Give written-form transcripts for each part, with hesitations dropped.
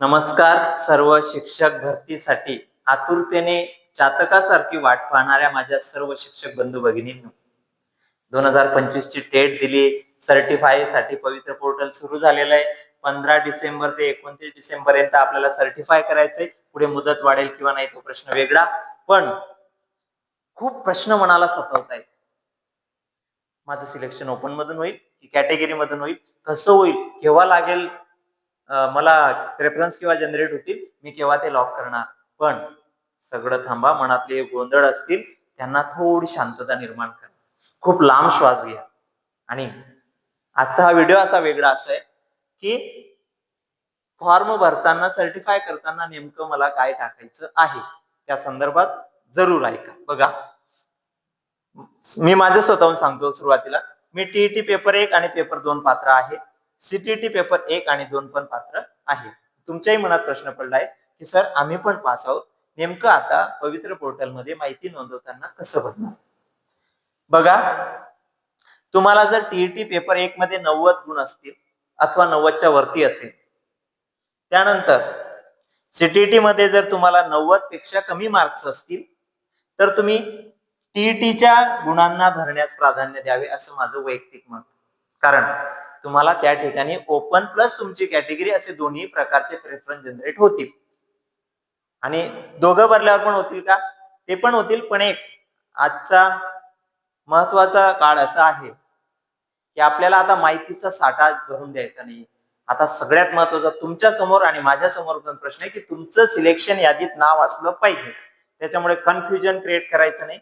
नमस्कार. सर्व शिक्षक भरतीसाठी आतुरतेने चातकासारखी वाट पाहणाऱ्या माझ्या सर्व शिक्षक बंधू भगिनींनो, 2025 ची टेट दिली. सर्टिफाय साठी पवित्र पोर्टल सुरू झालेलं आहे. 15 डिसेंबर ते 29 डिसेंबर पर्यंत आपल्याला सर्टिफाय करायचंय. पुढे मुदत वाढेल किंवा नाही तो प्रश्न वेगळा, पण खूप प्रश्न मनाला सतावतायत. माझं सिलेक्शन ओपन मधून होईल की कॅटेगरी मधून होईल, कसं होईल, केव्हा लागेल, मला रेफरन्स केव्हा जनरेट होतील, मी केव्हा ते लॉक करणार. पण सगळं थांबा. मनातले गोंधळ असतील त्यांना थोडी शांतता निर्माण करा. खूप लांब श्वास घ्या. आणि आजचा हा व्हिडिओ असा वेगळा असा आहे की फॉर्म भरताना सर्टिफाय करताना नेमकं मला काय टाकायचं आहे त्या संदर्भात जरूर ऐका. बघा, मी माझं स्वतःहून सांगतो. सुरुवातीला मी टीईटी पेपर 1 आणि पेपर 2 पात्र आहे. सीटीईटी पेपर 1 आणि 2 पण पात्र आहे. तुमच्याही मनात प्रश्न पडलाय की सर आम्ही पण पास आहोत, नेमकं आता पवित्र पोर्टल मध्ये माहिती नोंदवताना कसं भरणार. बघा, तुम्हाला जर टीईटी पेपर 1 मध्ये 90 गुण असतील अथवा 90च्या वरती असेल, त्यानंतर सीटीईटी मध्ये जर तुम्हाला 90 पेक्षा कमी मार्क्स असतील तर तुम्ही टीईटीच्या गुणांना भरण्यास प्राधान्य द्यावे असं माझं वैयक्तिक मत. कारण तुम्हाला त्या ठिकाणी ओपन प्लस तुमची कॅटेगरी असे दोन्ही प्रकारचे प्रेफरन्स जनरेट होतील. आणि दोघं भरल्यावर पण होतील का? ते पण होतील. पण एक आजचा महत्वाचा काळ असा आहे की आपल्याला आता माहितीचा साठा भरून द्यायचा नाही. आता सगळ्यात महत्वाचा तुमच्या समोर आणि माझ्या समोर पण प्रश्न आहे की तुमचं सिलेक्शन यादीत नाव असलं पाहिजे. त्याच्यामुळे कन्फ्युजन क्रिएट करायचं नाही.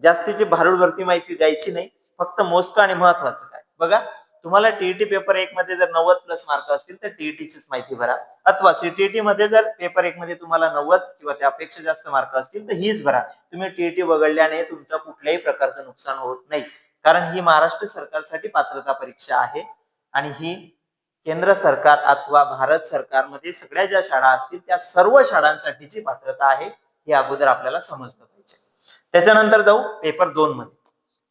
जास्तीची भारूडभरती माहिती द्यायची नाही. फक्त मोजकं आणि महत्वाचं काय. बघा, तुम्हाला टीईटी पेपर 1 मध्ये जर 90 प्लस मार्क असतील तर टीईटीचीच माहिती भरा. अथवा सीटीईटी मध्ये जर पेपर 1 मध्ये तुम्हाला 90 किंवा त्यापेक्षा जास्त मार्क असतील तर हीच भरा. तुम्ही टीईटी वगळल्याने तुमचं कुठल्याही प्रकारचं नुकसान होत नाही. कारण ही महाराष्ट्र सरकारसाठी पात्रता परीक्षा आहे आणि ही केंद्र सरकार अथवा भारत सरकारमध्ये सगळ्या ज्या शाळा असतील त्या सर्व शाळांसाठीची पात्रता आहे. हे अगोदर आपल्याला समजलं पाहिजे. त्याच्यानंतर जाऊ पेपर 2 मध्ये.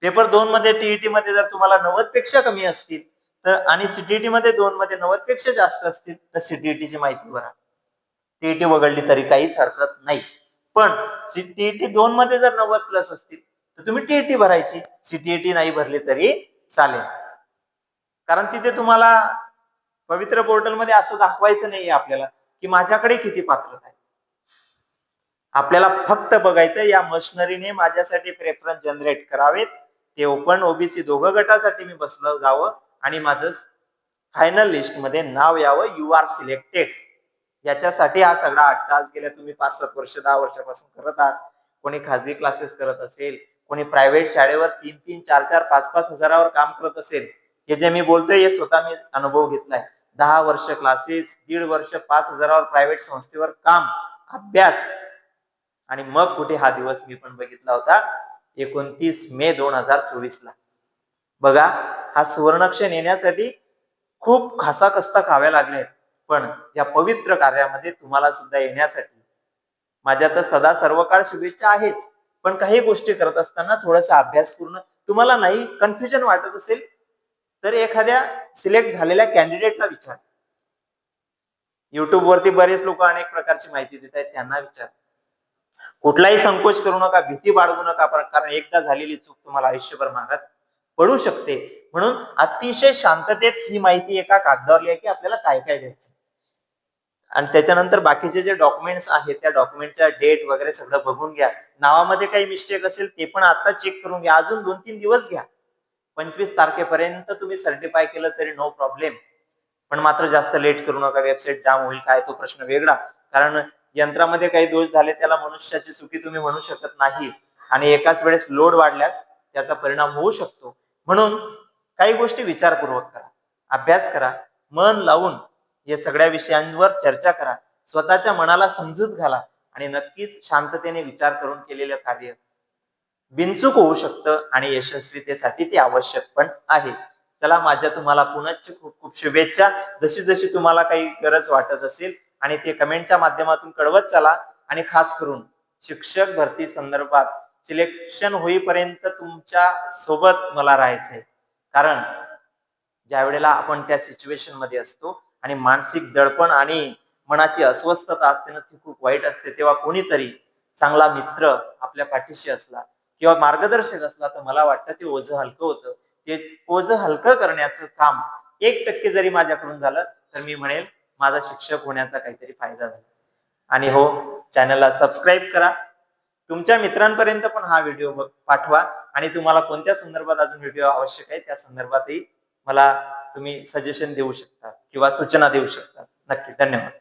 पेपर 2 मध्ये टीईटी मध्ये जर तुम्हाला 90 पेक्षा कमी असतील तर आणि सीटीईटी मध्ये 2 मध्ये 90 पेक्षा जास्त असतील तर सीटीईटीची माहिती भरा. टीईटी वगळली तरी काहीच हरकत नाही. पण सीटीईटी 2 मध्ये जर 90 प्लस असतील तर तुम्ही टीईटी भरायची. सीटीईटी नाही भरली तरी चालेल. कारण तिथे तुम्हाला पवित्र पोर्टल मध्ये असं दाखवायचं नाहीये आपल्याला की माझ्याकडे किती पात्रता आहे. आपल्याला फक्त बघायचं या मशिनरीने माझ्यासाठी प्रेफरन्स जनरेट करावेत. ते ओपन ओबीसी दोघं गटासाठी मी बसलो जावं आणि माझं फायनल लिस्ट मध्ये नाव यावं. You are selected. याच्यासाठी हा सगळा अट्टास गेल्या तुम्ही 5-7 वर्ष 10 वर्षापासून करत आहात. कोणी खाजगी क्लासेस करत असेल, कोणी प्रायव्हेट शाळेवर 3-3, 4-4, 5-5 हजारावर काम करत असेल. हे जे मी बोलतोय हे स्वतः मी अनुभव घेतलाय. 10 वर्ष क्लासेस, 1.5 वर्ष 5 हजारावर प्रायव्हेट संस्थेवर काम, अभ्यास आणि मग कुठे हा दिवस मी पण बघितला होता 29 मे 2024 ला. बघा, हा सुवर्णक्षण येण्यासाठी खूप खासा कष्ट खाव्या लागले. पण या पवित्र कार्यामध्ये तुम्हाला सुद्धा येण्यासाठी माझ्या तर सदा सर्व काळ शुभेच्छा आहेच. पण काही गोष्टी करत असताना थोडासा अभ्यास पूर्ण तुम्हाला नाही कन्फ्युजन वाटत असेल तर एखाद्या सिलेक्ट झालेल्या कॅन्डिडेटला विचार. युट्यूब वरती बरेच लोक अनेक प्रकारची माहिती देत आहेत, त्यांना विचार. कुठलाही संकोच करू नका, भीती बाळगू नका. कारण एकदा झालेली चूक तुम्हाला आयुष्यभर मागात पडू शकते. म्हणून अतिशय शांततेत ही माहिती एका कागदावर लिहा की आपल्याला काय काय द्यायचं. आणि त्याच्यानंतर बाकीचे जे डॉक्युमेंट्स आहेत त्या डॉक्युमेंटच्या डेट वगैरे सगळं बघून घ्या. नावामध्ये काही मिस्टेक असेल ते पण आता चेक करून घ्या. अजून 2-3 दिवस घ्या. 25 तारखेपर्यंत तुम्ही सर्टिफाय केलं तरी नो प्रॉब्लेम. पण मात्र जास्त लेट करू नका. वेबसाईट जाम होईल काय तो प्रश्न वेगळा. कारण यंत्रामध्ये काही दोष झाले त्याला मनुष्याची चुकी तुम्ही म्हणू शकत नाही. आणि एकाच वेळेस लोड वाढल्यास त्याचा परिणाम होऊ शकतो. म्हणून काही गोष्टी विचारपूर्वक करा, अभ्यास करा, मन लावून या सगळ्या विषयांवर चर्चा करा, स्वतःच्या मनाला समजूत घाला आणि नक्कीच शांततेने विचार करून केलेलं कार्य बिनचूक होऊ शकतं आणि यशस्वीतेसाठी ते आवश्यक पण आहे. चला, माझ्या तुम्हाला पुनश्च खूप खूप शुभेच्छा. जशी जशी तुम्हाला काही गरज वाटत असेल आणि ते कमेंटच्या माध्यमातून कळवत चला. आणि खास करून शिक्षक भरती संदर्भात सिलेक्शन होईपर्यंत तुमच्या सोबत मला राहायचंय. कारण ज्या वेळेला आपण त्या सिच्युएशन मध्ये असतो आणि मानसिक दडपण आणि मनाची अस्वस्थता असते ना, ती खूप वाईट असते. तेव्हा कोणीतरी चांगला मित्र आपल्या पाठीशी असला किंवा मार्गदर्शक असला तर मला वाटतं ते ओझं हलकं होतं. ते ओझं हलकं करण्याचं काम 1% जरी माझ्याकडून झालं तर मी म्हणेल माझा शिक्षक होण्याचा काहीतरी फायदा झाला. आणि हो, चॅनलला सबस्क्राईब करा. तुमच्या मित्रांपर्यंत पण हा व्हिडिओ पाठवा आणि तुम्हाला कोणत्या संदर्भात अजून व्हिडिओ आवश्यक आहे त्या संदर्भातही मला तुम्ही सजेशन देऊ शकता किंवा सूचना देऊ शकता. नक्की. धन्यवाद.